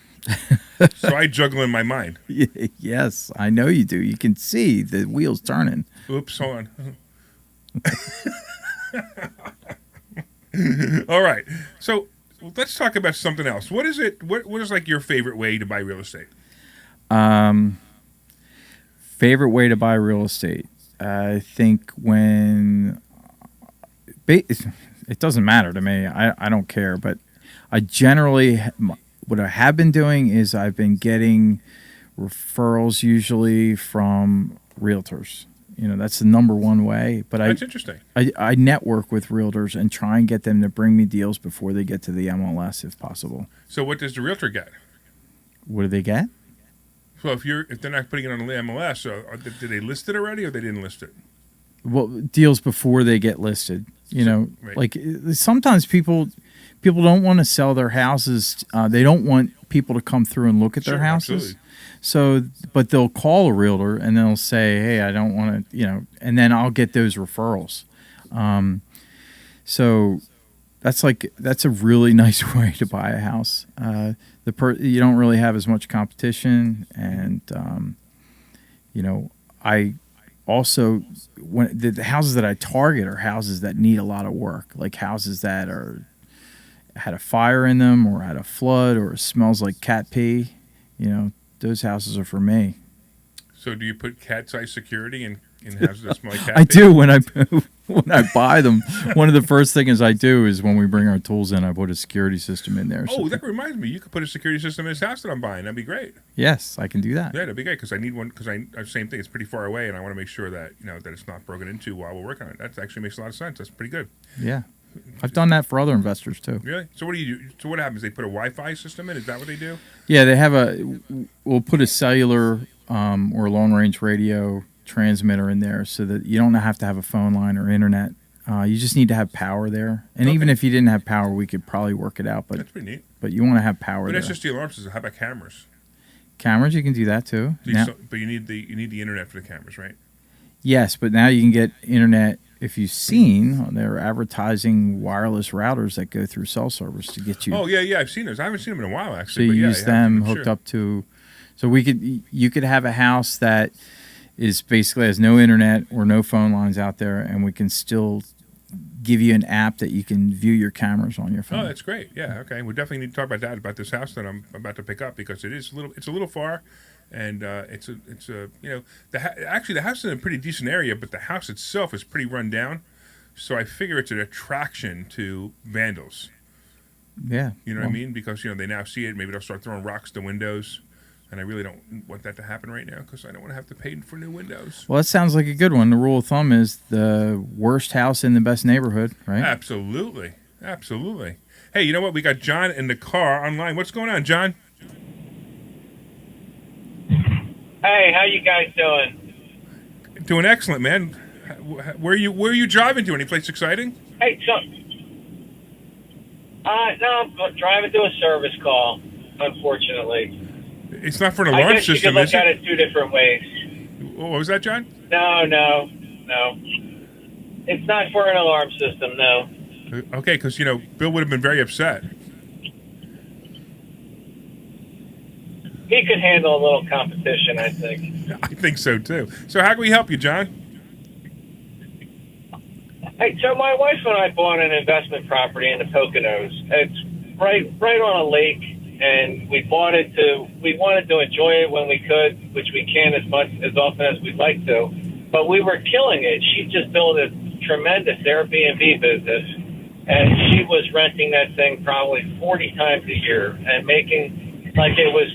So I juggle in my mind. Yes, I know you do. You can see the wheels turning. Oops, hold on. All right. So let's talk about something else. What is it? What is like your favorite way to buy real estate? Favorite way to buy real estate. I think when it doesn't matter to me. I don't care, but I generally what I have been doing is I've been getting referrals usually from realtors. That's the number one way. But That's interesting. I network with realtors and try and get them to bring me deals before they get to the MLS if possible. So what does the realtor get? What do they get? So if they're not putting it on the MLS, did they list it already or they didn't list it? Well, deals before they get listed. Right. Like sometimes people don't want to sell their houses. They don't want people to come through and look at their houses. Absolutely. So, but they'll call a realtor and they'll say, "Hey, I don't want to," and then I'll get those referrals. So that's a really nice way to buy a house. You don't really have as much competition, and I also when the houses that I target are houses that need a lot of work, like houses that had a fire in them or had a flood or it smells like cat pee. Those houses are for me. So do you put cat-size security in houses that smell like cat I pee? do when I buy them. One of the first things I do is when we bring our tools in, I put a security system in there. Oh, that reminds me. You could put a security system in this house that I'm buying. That'd be great. Yes, I can do that. Yeah, that'd be great because I need one because same thing. It's pretty far away, and I want to make sure that that it's not broken into while we're working on it. That actually makes a lot of sense. That's pretty good. Yeah. I've done that for other investors too. Really? So what do you do? So what happens? They put a Wi-Fi system in? Is that what they do? Yeah, they have we'll put a cellular or long-range radio transmitter in there so that you don't have to have a phone line or internet. You just need to have power there. And even if you didn't have power, we could probably work it out. But that's pretty neat. But you want to have power But there. that's just the alarm system. How about cameras? Cameras, you can do that too. But you need the internet for the cameras, right? Yes, but now you can get internet. If you've seen, they're advertising wireless routers that go through cell service to get you. Oh yeah, I've seen those. I haven't seen them in a while So actually. you but use them hooked up to. So you could have a house that is basically has no internet or no phone lines out there, and we can still give you an app that you can view your cameras on your phone. Oh, that's great. Yeah, okay. We definitely need to talk about this house that I'm about to pick up because it's a little far. And actually the house is in a pretty decent area, but the house itself is pretty run down. So I figure it's an attraction to vandals. Yeah. You know what I mean? Because they now see it. Maybe they'll start throwing rocks to windows, and I really don't want that to happen right now because I don't want to have to pay for new windows. Well, that sounds like a good one. The rule of thumb is the worst house in the best neighborhood, right? Absolutely. Hey, you know what? We got John in the car online. What's going on, John? Hey, how you guys doing? Doing excellent, man. Where are you driving to? Any place exciting? Hey, no, I'm driving to a service call, unfortunately. It's not for an alarm I guess system, you could is look at it? it two different ways. What was that, John? No. It's not for an alarm system, no. Okay, because, Bill would have been very upset. He could handle a little competition, I think. I think so, too. So how can we help you, John? Hey, so my wife and I bought an investment property in the Poconos. It's right on a lake, and we wanted to enjoy it when we could, which we can as often as we'd like to. But we were killing it. She just built a tremendous Airbnb business, and she was renting that thing probably 40 times a year and making like it was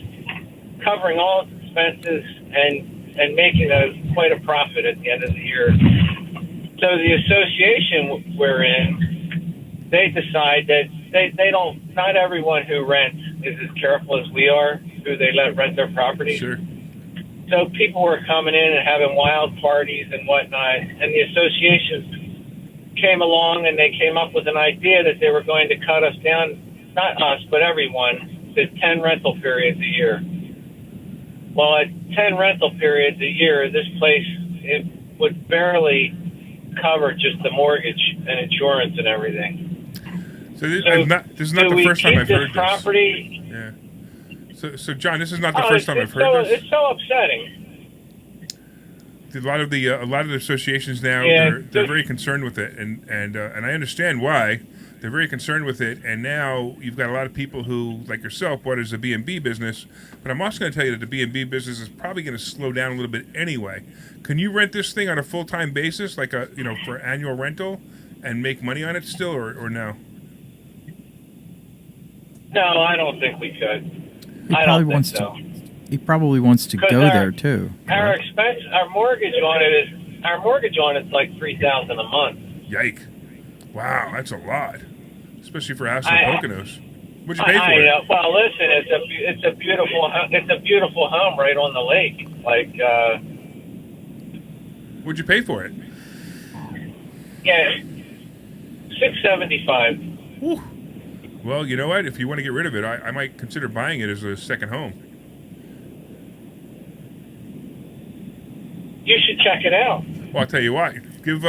covering all its expenses and making quite a profit at the end of the year. So the association we're in, they decide that they don't. Not everyone who rents is as careful as we are who they let rent their property. Sure. So people were coming in and having wild parties and whatnot, and the association came along and they came up with an idea that they were going to cut us down, not us, but everyone, to 10 rental periods a year. Well, at 10 rental periods a year, this place, it would barely cover just the mortgage and insurance and everything. So this, So this is not do the we first time keep I've this heard property? this. Yeah. So John, this is not the first time I've heard this. It's so upsetting. A lot of the associations now Yeah, they're very concerned with it, and I understand why they're very concerned with it. And now you've got a lot of people who, like yourself, bought it as a B&B business. But I'm also going to tell you that the B&B business is probably going to slow down a little bit anyway. Can you rent this thing on a full-time basis, like for annual rental, and make money on it still, or no? No, I don't think we could. He I probably don't wants think so. to. He probably wants to 'Cause go there too. Our correct? expense, our mortgage on it's like $3,000 a month. Yike! Wow, that's a lot, especially for a house in I- Poconos. What'd you pay for it? Well, listen, it's a beautiful home right on the lake. Like, What'd you pay for it? yeah, $675. Whew. Well, you know what? If you want to get rid of it, I might consider buying it as a second home. You should check it out. Well, I'll tell you what. Give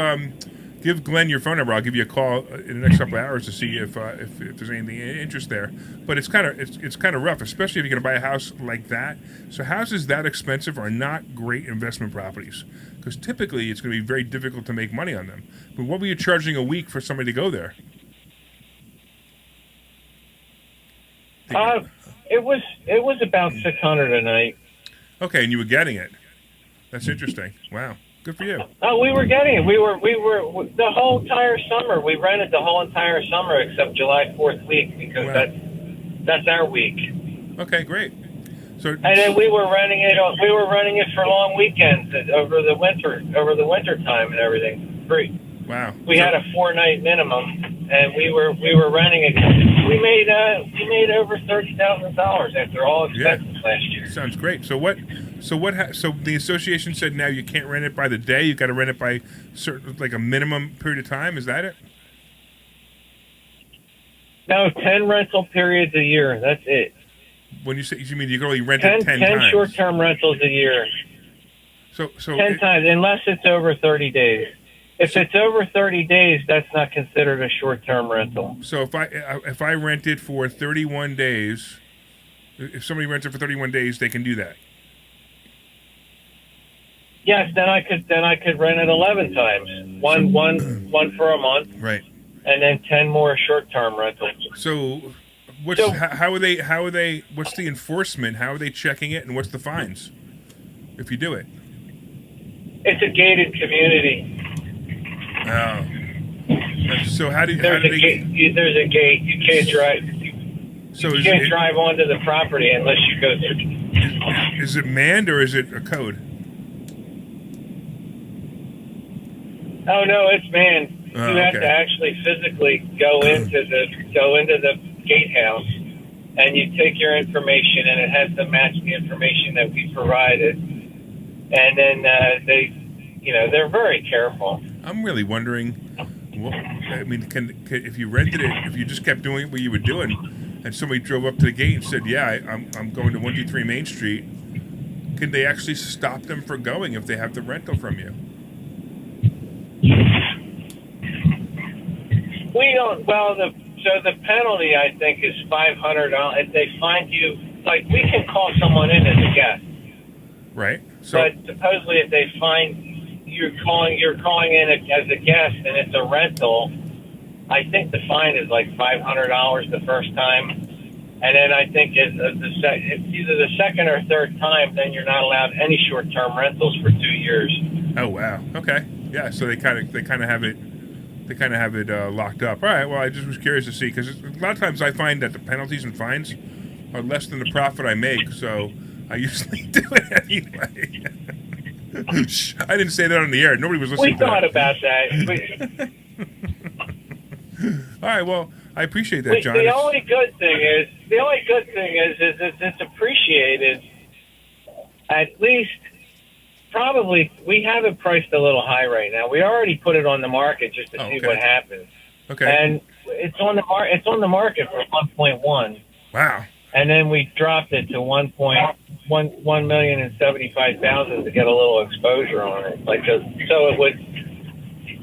Glenn your phone number. I'll give you a call in the next couple of hours to see if there's anything interest there. But it's kind of rough, especially if you're going to buy a house like that. So houses that expensive are not great investment properties because typically it's going to be very difficult to make money on them. But what were you charging a week for somebody to go there? It was about $600 a night. Okay, and you were getting it. That's interesting. Wow, good for you. Oh, we were getting it. We were the whole entire summer. We rented the whole entire summer except July 4th week because Wow. that's our week. Okay, great. So And then we were renting it. We were renting it for long weekends over the winter time and everything. Free. wow. We had a 4-night minimum, and we were renting it. We made over $30,000 after all expenses last year. Sounds great. So the association said now you can't rent it by the day. You got to rent it by like a minimum period of time. Is that it? No, 10 rental periods a year. That's it. When you say you mean you can only rent it 10 10 times? short-term rentals a year. So 10 times, unless it's over 30 days. If it's over 30 days, that's not considered a short-term rental. So if I rent it for 31 days, if somebody rents it for 31 days, they can do that. Yes, then I could rent it 11 times. One for a month, Right. and then 10 more short-term rentals. So how are they what's the enforcement? How are they checking it and what's the fines if you do it? It's a gated community. Oh. So how do they There's a gate. You can't drive. So You can't drive onto the property unless you go through. is it manned or is it a code? Oh no, it's manned. Oh, You have okay. to actually physically go into the gatehouse, and you take your information, and it has to match the information that we provided. And then they're very careful. I'm really wondering. I mean, if you rented it, if you just kept doing what you were doing, and somebody drove up to the gate and said, "Yeah, I'm going to 123 Main Street," can they actually stop them from going if they have the rental from you? We don't. Well, the penalty I think is $500 if they find you. Like we can call someone in as a guest, Right. So but supposedly if they find you're calling in as a guest and it's a rental, I think the fine is like $500 the first time, and then I think it's either the second or third time, then you're not allowed any short-term rentals for 2 years. oh wow. Okay. Yeah. So they kind of have it locked up. All right. Well, I just was curious to see because a lot of times I find that the penalties and fines are less than the profit I make, so I usually do it anyway. I didn't say that on the air. Nobody was listening. We thought about that. All right. Well, I appreciate that, John. The only good thing is it's appreciated. At least, probably, we have it priced a little high right now. We already put it on the market just to see okay. what happens. Okay. And it's on the market for 1.1. Wow. And then we dropped it to 1,075,000 to get a little exposure on it. So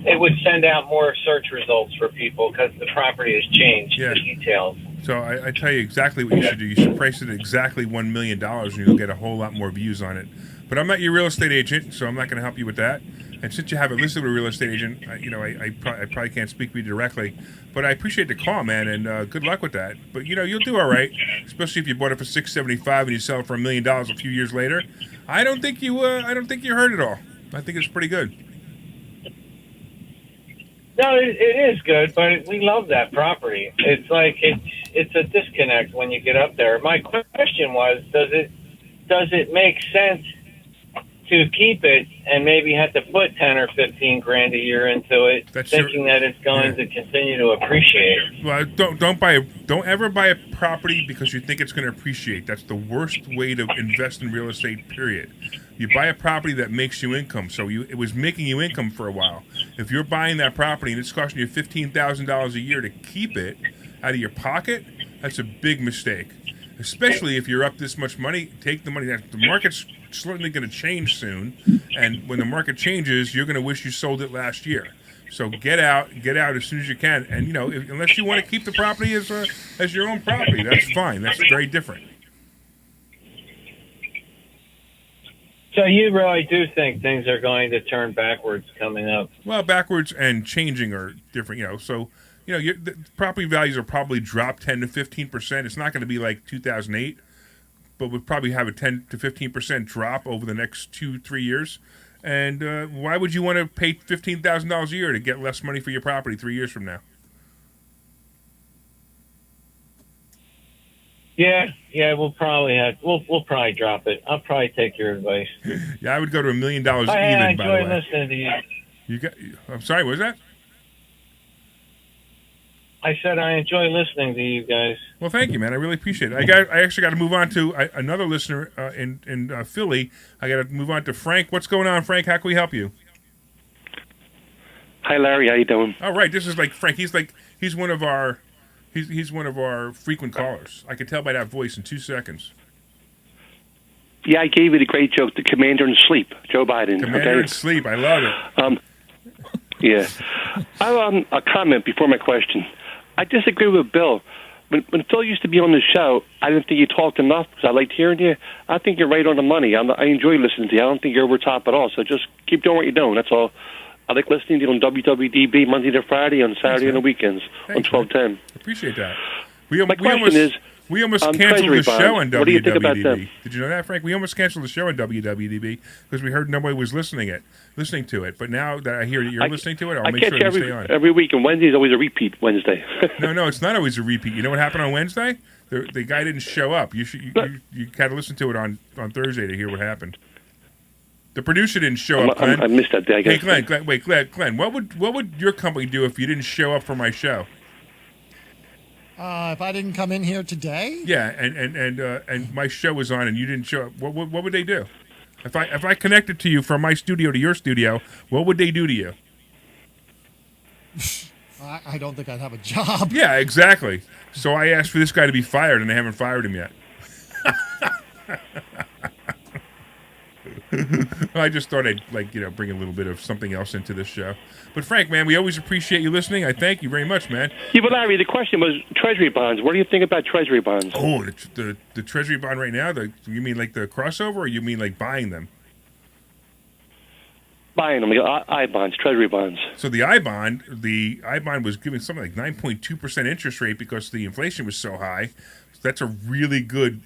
it would send out more search results for people because the property has changed, Yeah. the details. So I tell you exactly what you should do. You should price it at exactly $1 million, and you'll get a whole lot more views on it. But I'm not your real estate agent, so I'm not going to help you with that. And since you haven't listed with a real estate agent, I probably can't speak for you directly. But I appreciate the call, man, and good luck with that. But you'll do all right, especially if you bought it for $675 and you sell it for $1 million a few years later. I don't think you hurt it all. I think it's pretty good. No, it is good, but we love that property. It's like it's a disconnect when you get up there. My question was, does it make sense to keep it and maybe have to put 10 or 15 grand a year into it, thinking that it's going to continue to appreciate? Well, don't ever buy a property because you think it's going to appreciate. That's the worst way to invest in real estate, period. You buy a property that makes you income. So it was making you income for a while. If you're buying that property and it's costing you $15,000 a year to keep it out of your pocket, that's a big mistake. Especially if you're up this much money, take the money. The market's certainly going to change soon, and when the market changes, you're going to wish you sold it last year. So get out as soon as you can. And unless you want to keep the property as your own property, that's fine. That's very different. So you really do think things are going to turn backwards coming up? Well, backwards and changing are different. So the property values will probably drop 10 to 15%. It's not going to be like 2008, but we'll probably have a 10 to 15% drop over the next 2-3 years. And why would you want to pay $15,000 a year to get less money for your property 3 years from now? Yeah, we'll probably drop it. I'll probably take your advice. Yeah, I would go to $1 million even. I by the way, enjoy listening to you. I'm sorry. What was that? I said I enjoy listening to you guys. Well, thank you, man. I really appreciate it. I actually got to move on to another listener in Philly. I got to move on to Frank. What's going on, Frank? How can we help you? Hi, Larry. How you doing? All right. This is like Frank. He's one of our frequent callers. I could tell by that voice in 2 seconds. Yeah, I gave you the great joke, the Commander in Sleep, Joe Biden. Commander in Sleep. I love it. Yeah. I have a comment before my question. I disagree with Bill. When Phil used to be on the show, I didn't think you talked enough because I liked hearing you. I think you're right on the money. I enjoy listening to you. I don't think you're over top at all. So just keep doing what you're doing. That's all. I like listening to you on WWDB Monday to Friday, on Saturday and the weekends on 1210. Appreciate that. My question is, we almost canceled Treasury the show bonds. on WWDB. What do you think about them? Did you know that, Frank? We almost canceled the show on WWDB because we heard nobody was listening to it. But now that I hear that you're listening to it, I'll make sure you stay on. Every week, and Wednesday is always a repeat Wednesday. No, it's not always a repeat. You know what happened on Wednesday? The guy didn't show up. You got to listen to it on Thursday to hear what happened. The producer didn't show up, Glenn. I missed that day, I guess. Hey, Glenn, what would your company do if you didn't show up for my show? If I didn't come in here today? Yeah, and my show was on and you didn't show up. What would they do? If I connected to you from my studio to your studio, what would they do to you? I don't think I'd have a job. Yeah, exactly. So I asked for this guy to be fired, and they haven't fired him yet. Well, I just thought I'd bring a little bit of something else into this show. But Frank, man, we always appreciate you listening. I thank you very much, man. Yeah, but Larry, the question was Treasury bonds. What do you think about Treasury bonds? Oh, the Treasury bond right now. You mean like the crossover, or you mean like buying them? Buying them, I bonds, Treasury bonds. So the I bond was giving something like 9.2% interest rate because the inflation was so high. So that's a really good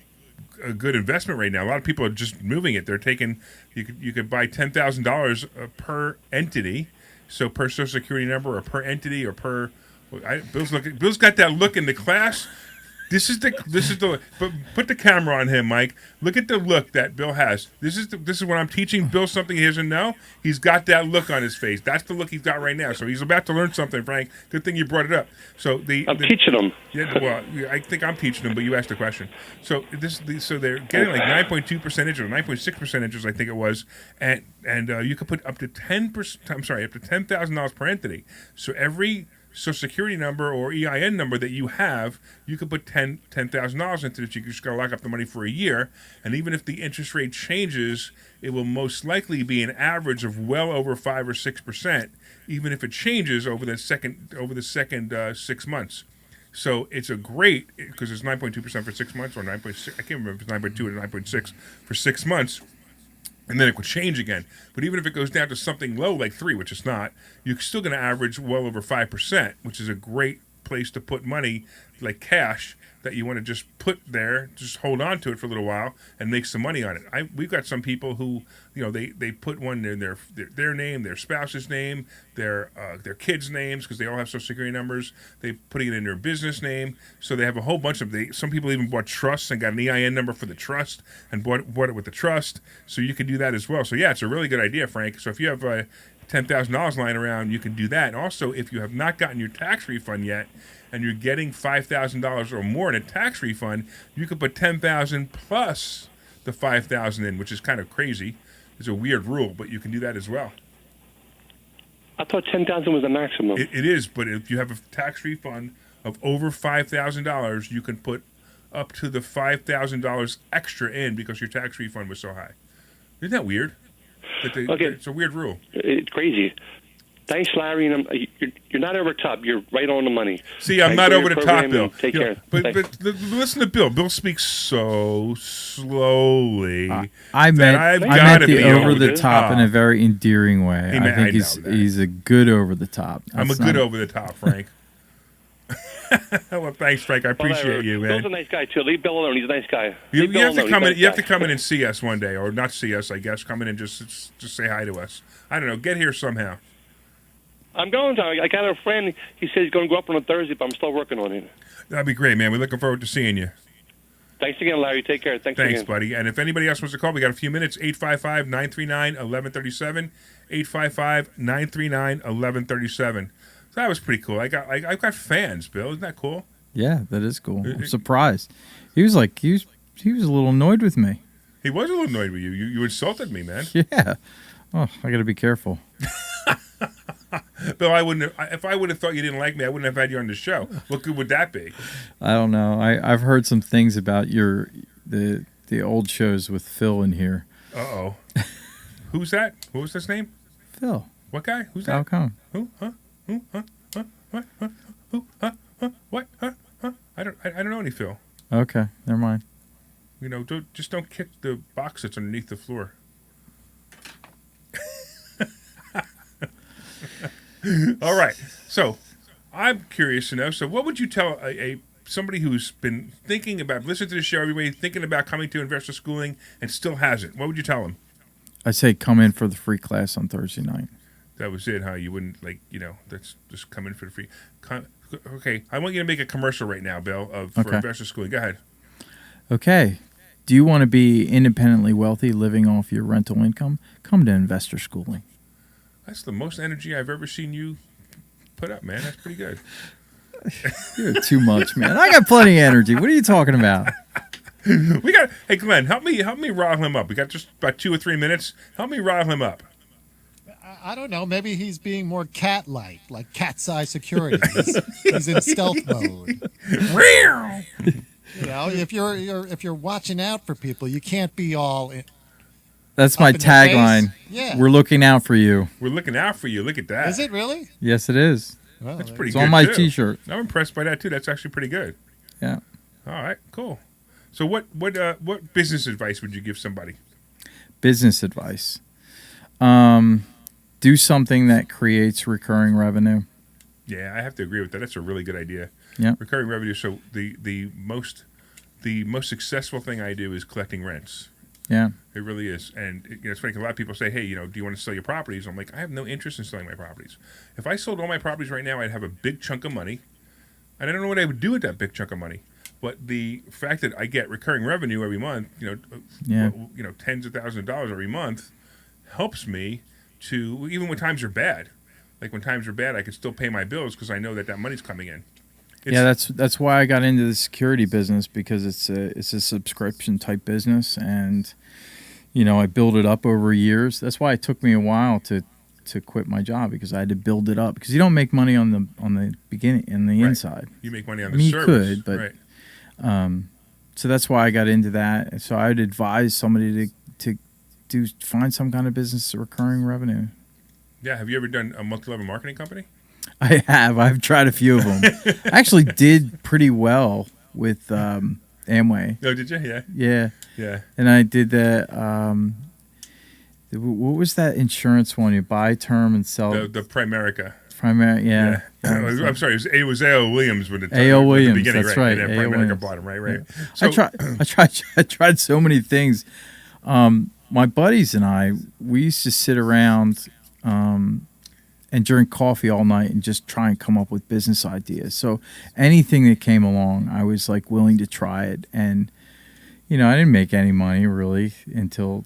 investment right now. A lot of people are just moving it. They're taking you could buy $10,000 per entity, so per Social Security number or per entity or per. Bill's got that look in the class. This is the. But put the camera on him, Mike. Look at the look that Bill has. This is when I'm teaching Bill something he doesn't know. He's got that look on his face. That's the look he's got right now. So he's about to learn something, Frank. Good thing you brought it up. So I'm teaching him. Yeah, well, I think I'm teaching him, but you asked the question. So they're getting like 9.2% interest, 9.6% interest, I think it was, and you could put up to 10%. I'm sorry, up to $10,000 per entity. So every Social Security number or EIN number that you have, you could put $10,000 into it. You just got to lock up the money for a year, and even if the interest rate changes, it will most likely be an average of well over 5 or 6%, even if it changes over the second 6 months. So it's a great, because it's 9.2% for 6 months, or 9.6. I can't remember if it's 9.2 or 9.6 for 6 months. And then it could change again. But even if it goes down to something low like 3, which it's not, you're still going to average well over 5%, which is a great place to put money, like cash, that you want to just put there, just hold on to it for a little while and make some money on it. We've got some people who, they put one in their name, their spouse's name, their kids' names, because they all have Social Security numbers. They putting it in their business name, so they have a whole bunch of. Some people even bought trusts and got an EIN number for the trust and bought it with the trust. So you can do that as well. So yeah, it's a really good idea, Frank. So if you have $10,000 lying around, you can do that. And also, if you have not gotten your tax refund yet, and you're getting $5,000 or more in a tax refund, you could put $10,000 plus the $5,000 in, which is kind of crazy. It's a weird rule, but you can do that as well. I thought $10,000 was the maximum. It is, but if you have a tax refund of over $5,000, you can put up to the $5,000 extra in because your tax refund was so high. Isn't that weird? Okay. It's a weird rule. It's crazy. Thanks, Larry. And you're not over top. You're right on the money. See, I'm not over the top, Bill. Take care. But listen to Bill. Bill speaks so slowly. I meant the over the top in a very endearing way. I think he's a good over the top. I'm a good over the top, Frank. Well, thanks, Frank. I appreciate you, man. Bill's a nice guy too. Leave Bill alone. He's a nice guy. You have to come in. You have to come in and see us one day, or not see us, I guess. Come in and just say hi to us. I don't know. Get here somehow. I'm going to. I got a friend. He says he's going to go up on a Thursday, but I'm still working on it. That'd be great, man. We're looking forward to seeing you. Thanks again, Larry. Take care. Thanks again. Buddy. And if anybody else wants to call, we got a few minutes. 855-939-1137. 855-939-1137. So that was pretty cool. I've got fans, Bill. Isn't that cool? Yeah, that is cool. I'm surprised. He was a little annoyed with me. He was a little annoyed with you. You insulted me, man. Yeah. Oh, I got to be careful. Bill, if I would have thought you didn't like me, I wouldn't have had you on the show. What good would that be? I don't know. I've heard some things about the old shows with Phil in here. Uh-oh. Who's that? What was his name? Phil. What guy? Who's that? How come? Who? Huh? Who? Huh? Huh? What? Huh? Who? Huh? Huh? What? Huh? Huh? I don't know any Phil. Okay, never mind. Just don't kick the box that's underneath the floor. All right. So I'm curious to know. So what would you tell somebody who's been thinking about listening to the show, everybody thinking about coming to investor schooling and still hasn't? What would you tell them? I say come in for the free class on Thursday night. That was it, huh? You wouldn't that's just come in for the free. Okay. I want you to make a commercial right now, Bill, for investor schooling. Go ahead. Okay. Do you want to be independently wealthy living off your rental income? Come to investor schooling. That's the most energy I've ever seen you put up, man. That's pretty good. You're too much, man. I got plenty of energy. What are you talking about? Hey, Glenn, help me rile him up. We got just about 2 or 3 minutes. Help me rile him up. I don't know. Maybe he's being more cat-like, like Cat's Eye Security. He's in stealth mode. If you're watching out for people, you can't be all. That's my tagline. Yeah. We're looking out for you. We're looking out for you. Look at that. Is it really? Yes, it is. Well, that's pretty it's good. It's on my too. T-shirt. I'm impressed by that too. That's actually pretty good. Yeah. All right. Cool. So what business advice would you give somebody? Business advice. Do something that creates recurring revenue. Yeah, I have to agree with that. That's a really good idea. Yeah. Recurring revenue. So the most successful thing I do is collecting rents. Yeah. It really is. And it's funny, 'cause a lot of people say, hey, do you want to sell your properties? I'm like, I have no interest in selling my properties. If I sold all my properties right now, I'd have a big chunk of money. And I don't know what I would do with that big chunk of money. But the fact that I get recurring revenue every month, tens of thousands of dollars every month, helps me to, even when times are bad. Like when times are bad, I can still pay my bills because I know that money's coming in. That's why I got into the security business, because it's a subscription type business, and I built it up over years. That's why it took me a while to to quit my job because I had to build it up because you don't make money on the beginning and the inside. You make money on I the mean, service. you could, but right. So that's why I got into that. So I would advise somebody to find some kind of business recurring revenue. Yeah. Have you ever done a multi-level marketing company? I have. I've tried a few of them. I actually did pretty well with Amway. Oh, did you? Yeah. Yeah. Yeah. And I did that. What was that insurance one? You buy term and sell. The Primerica. Primary. Yeah. I'm sorry. It was A.O. Williams with the A.O. Williams. the beginning, That's right. right. And then A.O. Primerica Williams. bought him. Right. Yeah. So, I tried so many things. My buddies and I, we used to sit around and drink coffee all night and just try and come up with business ideas. So anything that came along, I was like willing to try it. And, I didn't make any money really until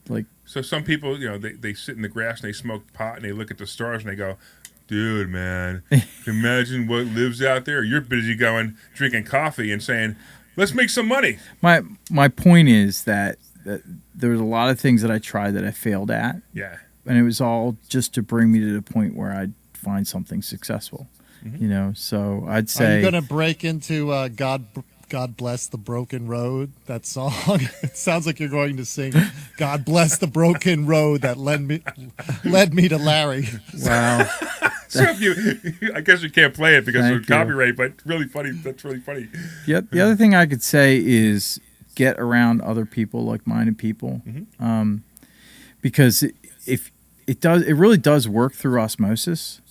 like. So some people, they sit in the grass and they smoke pot and they look at the stars and they go, dude, man, imagine what lives out there. You're busy going, drinking coffee and saying, let's make some money. My point is that there was a lot of things that I tried that I failed at. Yeah. And it was all just to bring me to the point where I'd find something successful, So I'd say. Are you going to break into God Bless the Broken Road, that song? It sounds like you're going to sing God Bless the Broken Road that led me to Larry. Wow. So I guess you can't play it because of Thank you. copyright, but really funny. That's really funny. Yep. The other thing I could say is get around other people, like-minded people, because it really does work through osmosis.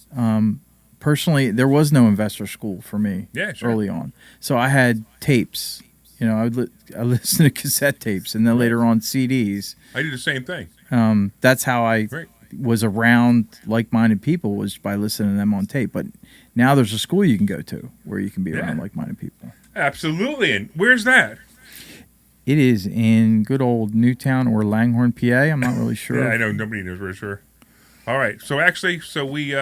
Personally, there was no investor school for me early on, so I had tapes. I listened to cassette tapes, and then later on CDs. I did the same thing. That's how I was around like-minded people, was by listening to them on tape. But now there's a school you can go to where you can be around like-minded people. Absolutely. And where's that? It is in good old Newtown or Langhorne, PA. I'm not really sure. Yeah, I know. Nobody knows for sure. All right. So we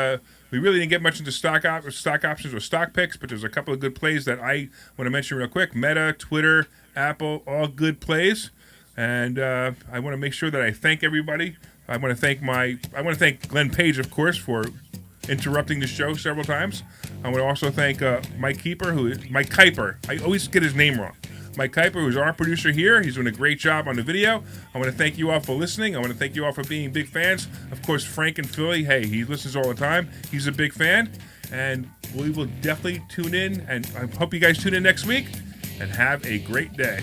really didn't get much into stock options or stock picks, but there's a couple of good plays that I want to mention real quick. Meta, Twitter, Apple, all good plays. And I want to make sure that I thank everybody. I want to thank Glenn Page, of course, for interrupting the show several times. I want to also thank Mike Kuiper. I always get his name wrong. Mike Kuiper, who's our producer here. He's doing a great job on the video. I want to thank you all for listening. I want to thank you all for being big fans. Of course, Frank in Philly, hey, he listens all the time. He's a big fan. And we will definitely tune in. And I hope you guys tune in next week. And have a great day.